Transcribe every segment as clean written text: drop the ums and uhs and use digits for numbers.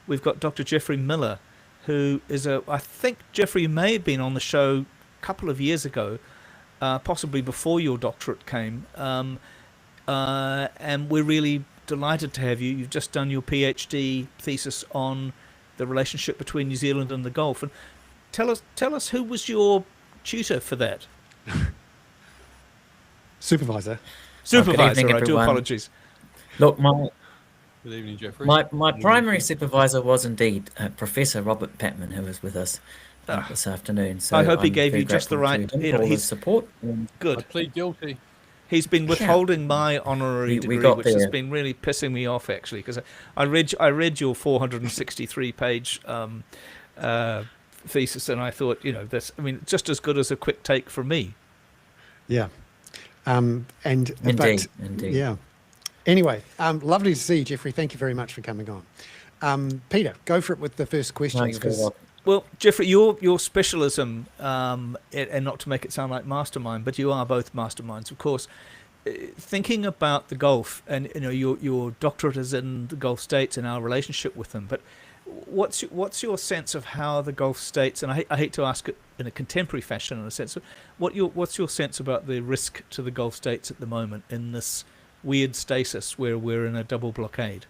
we've got Dr. Jeffrey Miller, who is I think Jeffrey may have been on the show a couple of years ago, possibly before your doctorate came. And we're really delighted to have you. You've just done your PhD thesis on the relationship between New Zealand and the Gulf. And tell us who was your tutor for that? Supervisor. Supervisor, evening, I do everyone. apologies. Look, Good evening, Jeffrey. my primary supervisor was indeed Professor Robert Patman, who was with us this afternoon. So I hope he I'm gave very you just the grateful right- to him you for know, all his he's- support. I Good. plead guilty. He's been withholding my honorary We degree, got which has there. been really pissing me off, actually, because I read your 463-page thesis, and I thought, that's, I mean, just as good as a quick take from me. Yeah. Indeed. Yeah. Anyway, lovely to see you, Jeffrey. Thank you very much for coming on. Peter, go for it with the first No, questions. you're very 'cause- welcome. Well, Jeffrey, your specialism, and not to make it sound like mastermind, but you are both masterminds, of course. Thinking about the Gulf, and your doctorate is in the Gulf states and our relationship with them. But what's your sense of how the Gulf states? And I hate to ask it in a contemporary fashion, in a sense. What's your sense about the risk to the Gulf states at the moment in this weird stasis where we're in a double blockade?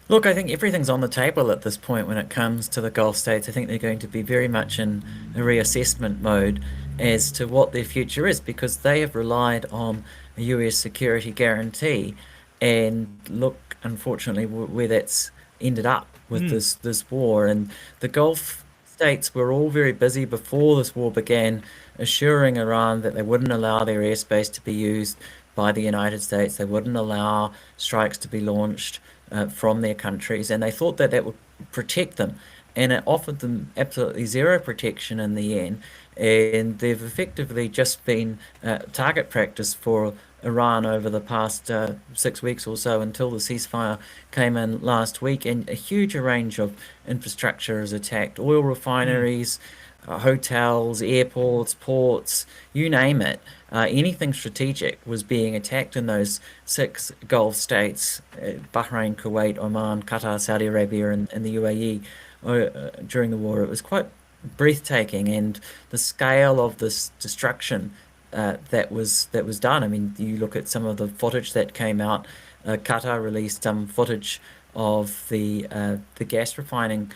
Look, I think everything's on the table at this point when it comes to the Gulf states. I think they're going to be very much in a reassessment mode as to what their future is, because they have relied on a US security guarantee. And look, unfortunately, where that's ended up with this war. And the Gulf states were all very busy before this war began, assuring Iran that they wouldn't allow their airspace to be used by the United States. They wouldn't allow strikes to be launched from their countries, and they thought that that would protect them, and it offered them absolutely zero protection in the end. And they've effectively just been target practice for Iran over the past 6 weeks or so, until the ceasefire came in last week, and a huge range of infrastructure is attacked: oil refineries, hotels, airports, ports, you name it. Anything strategic was being attacked in those 6 Gulf states: Bahrain, Kuwait, Oman, Qatar, Saudi Arabia, and the UAE. During the war, it was quite breathtaking, and the scale of this destruction that was done. I mean, you look at some of the footage that came out. Qatar released some footage of the gas refining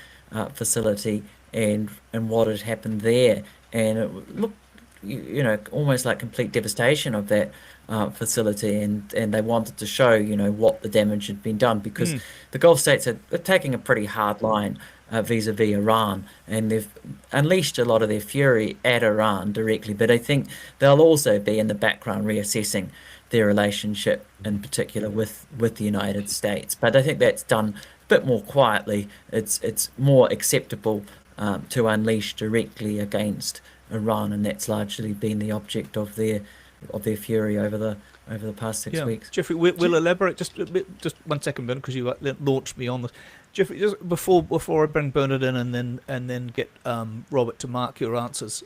facility and what had happened there, and it looked, almost like complete devastation of that facility, and they wanted to show, what the damage had been done, because the Gulf states are taking a pretty hard line vis-a-vis Iran, and they've unleashed a lot of their fury at Iran directly. But I think they'll also be in the background reassessing their relationship, in particular with the United States. But I think that's done a bit more quietly. It's more acceptable to unleash directly against Iran, and that's largely been the object of their fury over the past 6 weeks. Jeffrey, we'll elaborate just a bit, just 1 second, Ben, because you launched me on this. Jeffrey, just before I bring Bernard in and then get Robert to mark your answers.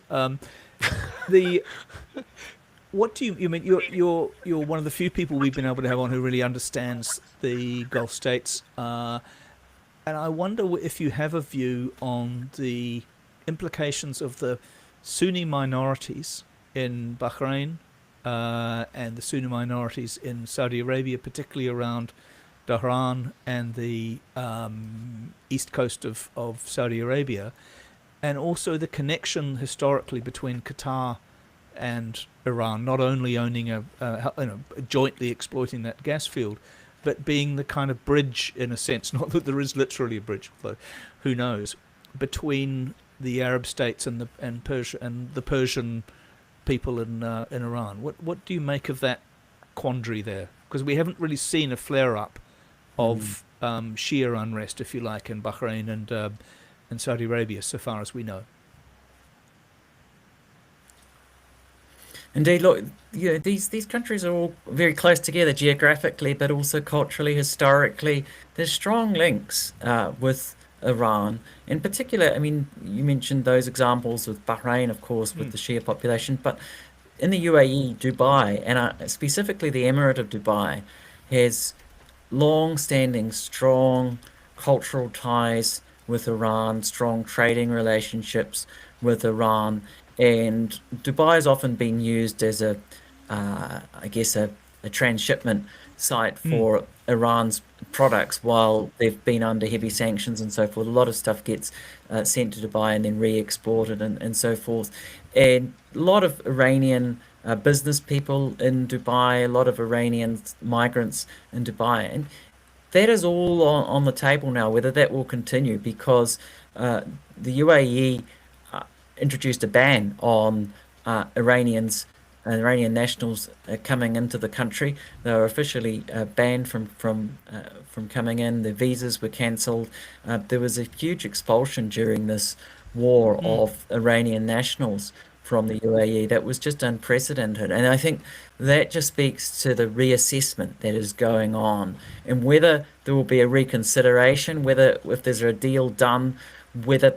What do you mean? You're one of the few people we've been able to have on who really understands the Gulf states, and I wonder if you have a view on the implications of the Sunni minorities in Bahrain and the Sunni minorities in Saudi Arabia, particularly around Bahrain and the east coast of Saudi Arabia, and also the connection historically between Qatar and Iran, not only owning jointly exploiting that gas field, but being the kind of bridge, in a sense, not that there is literally a bridge, though who knows, between the Arab states and the Persian people in Iran. What do you make of that quandary there? Because we haven't really seen a flare up of Shia unrest, if you like, in Bahrain and Saudi Arabia, so far as we know. Indeed, look, these countries are all very close together geographically, but also culturally, historically. There's strong links with Iran. In particular, I mean, you mentioned those examples with Bahrain, of course, with the Shia population, but in the UAE, Dubai, and specifically the Emirate of Dubai, has long-standing, strong cultural ties with Iran, strong trading relationships with Iran, and Dubai has often been used as I guess, a transshipment site for Iran's products while they've been under heavy sanctions and so forth. A lot of stuff gets sent to Dubai and then re-exported and so forth. And a lot of Iranian business people in Dubai, a lot of Iranian migrants in Dubai. And that is all on the table now, whether that will continue, because the UAE introduced a ban on Iranian nationals coming into the country. They were officially banned from coming in. Their visas were cancelled. There was a huge expulsion during this war of Iranian nationals from the UAE that was just unprecedented. And I think that just speaks to the reassessment that is going on, and whether there will be a reconsideration, whether if there's a deal done, whether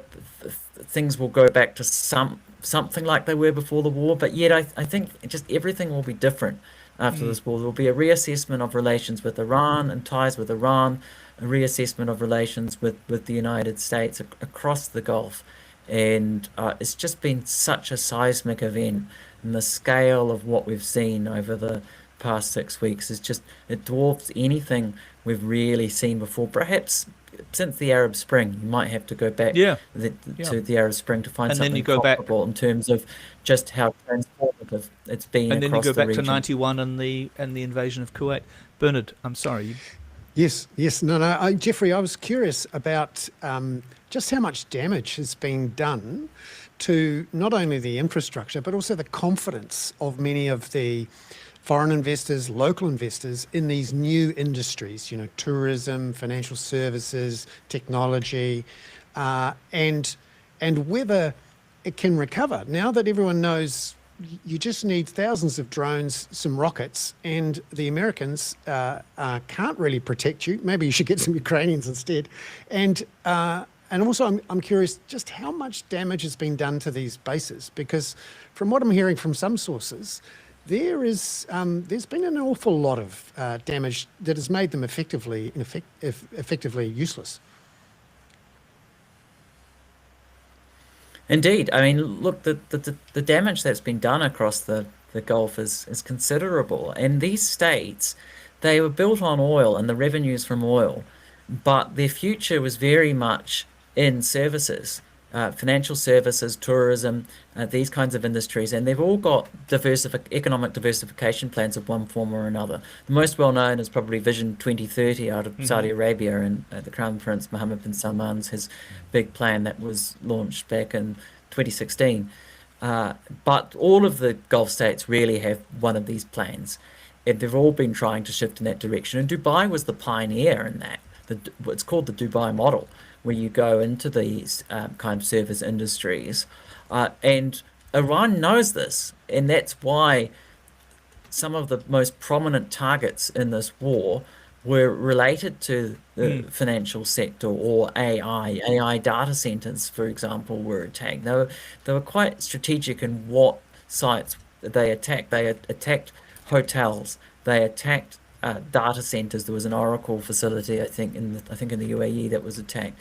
things will go back to something like they were before the war. But yet I think just everything will be different after this war. There will be a reassessment of relations with Iran and ties with Iran, a reassessment of relations with the United States across the Gulf. And it's just been such a seismic event, and the scale of what we've seen over the past 6 weeks is just, it dwarfs anything we've really seen before. Perhaps since the Arab Spring. You might have to go back Yeah. to the Arab Spring to find And then something you go back, comparable in terms of just how transformative it's been and then you across go the back to region. 91 and the invasion of Kuwait. Bernard, I'm sorry. Yes. No. Jeffrey, I was curious about just how much damage has been done to not only the infrastructure, but also the confidence of many of the foreign investors, local investors in these new industries, tourism, financial services, technology, and whether it can recover. Now that everyone knows you just need thousands of drones, some rockets, and the Americans can't really protect you. Maybe you should get some Ukrainians instead. And also, I'm curious just how much damage has been done to these bases, because from what I'm hearing from some sources, there's been an awful lot of damage that has made them effectively useless. Indeed. I mean, look, the damage that's been done across the Gulf is considerable. And these states, they were built on oil and the revenues from oil, but their future was very much in services, financial services, tourism, these kinds of industries. And they've all got economic diversification plans of one form or another. The most well known is probably Vision 2030 out of Saudi Arabia, and the Crown Prince Mohammed bin Salman's his big plan that was launched back in 2016. But all of the Gulf states really have one of these plans, and they've all been trying to shift in that direction. And Dubai was the pioneer in that. It's called the Dubai model, where you go into these kind of service industries. And Iran knows this, and that's why some of the most prominent targets in this war were related to the financial sector or AI. AI data centers, for example, were attacked. They were quite strategic in what sites they attacked. They attacked hotels. They attacked data centers. There was an Oracle facility, I think in the UAE, that was attacked.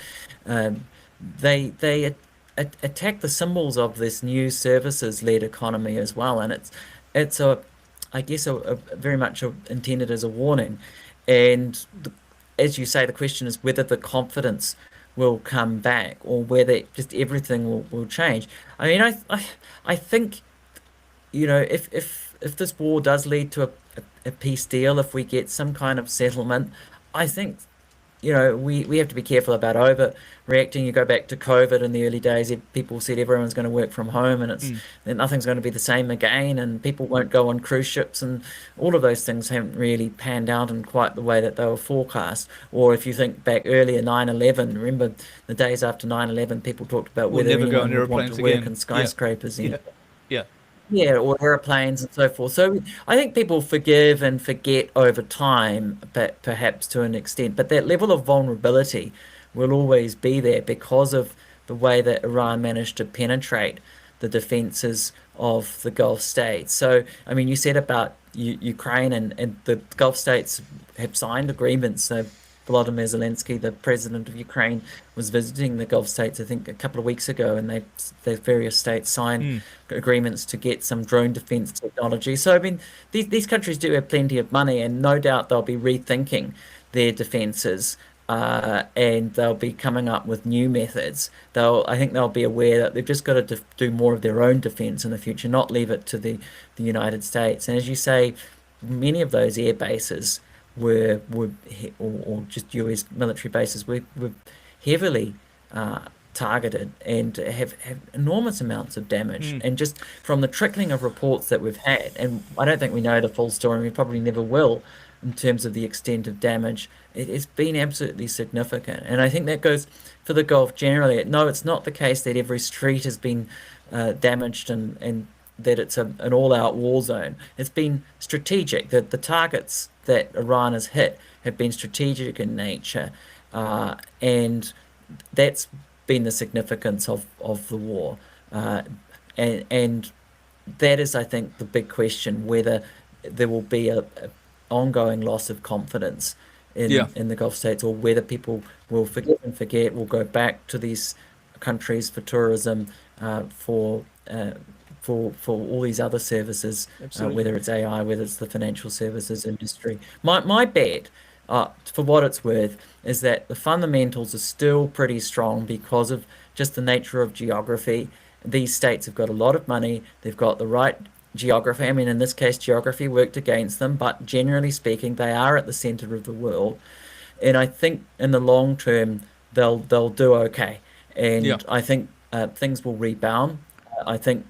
They attacked the symbols of this new services-led economy as well, and it's I guess very much intended as a warning. And as you say, the question is whether the confidence will come back or whether just everything will change. I mean, I think, if this war does lead to a peace deal, if we get some kind of settlement, I think, we have to be careful about overreacting. You go back to COVID in the early days, people said everyone's going to work from home and that nothing's going to be the same again, and people won't go on cruise ships, and all of those things haven't really panned out in quite the way that they were forecast. Or if you think back earlier, 9/11, remember the days after 9/11, people talked about We'll whether never go on anyone would want airplanes to work again. in skyscrapers Yeah. Yeah. Yeah, or airplanes and so forth. So I think people forgive and forget over time, but perhaps to an extent. But that level of vulnerability will always be there because of the way that Iran managed to penetrate the defenses of the Gulf states. So, I mean, you said about, Ukraine, and the Gulf states have signed agreements. So Volodymyr Zelensky, the president of Ukraine, was visiting the Gulf states, I think, a couple of weeks ago, and the various states signed agreements to get some drone defense technology. So, I mean, these countries do have plenty of money, and no doubt they'll be rethinking their defenses, and they'll be coming up with new methods. I think they'll be aware that they've just got to do more of their own defense in the future, not leave it to the United States. And as you say, many of those air bases or just US military bases were heavily targeted and have enormous amounts of damage. And just from the trickling of reports that we've had, and I don't think we know the full story, and we probably never will, in terms of the extent of damage, it's been absolutely significant. And I think that goes for the Gulf generally. No, it's not the case that every street has been damaged and that it's an all-out war zone. It's been strategic. The targets that Iran has hit have been strategic in nature, and that's been the significance of the war. And that is, I think, the big question, whether there will be a ongoing loss of confidence in the Gulf states, or whether people will forgive and forget, will go back to these countries for tourism, for all these other services, whether it's AI, whether it's the financial services industry. My bet, for what it's worth, is that the fundamentals are still pretty strong because of just the nature of geography. These states have got a lot of money. They've got the right geography. I mean, in this case, geography worked against them, but generally speaking, they are at the center of the world. And I think in the long term, they'll do okay. And I think things will rebound. I think,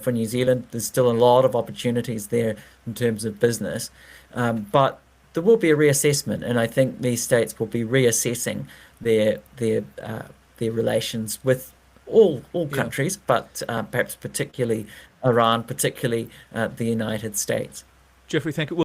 for New Zealand, there's still a lot of opportunities there in terms of business. But there will be a reassessment, and I think these states will be reassessing their relations with all countries, but perhaps particularly Iran, particularly the United States. Jeffrey, thank you.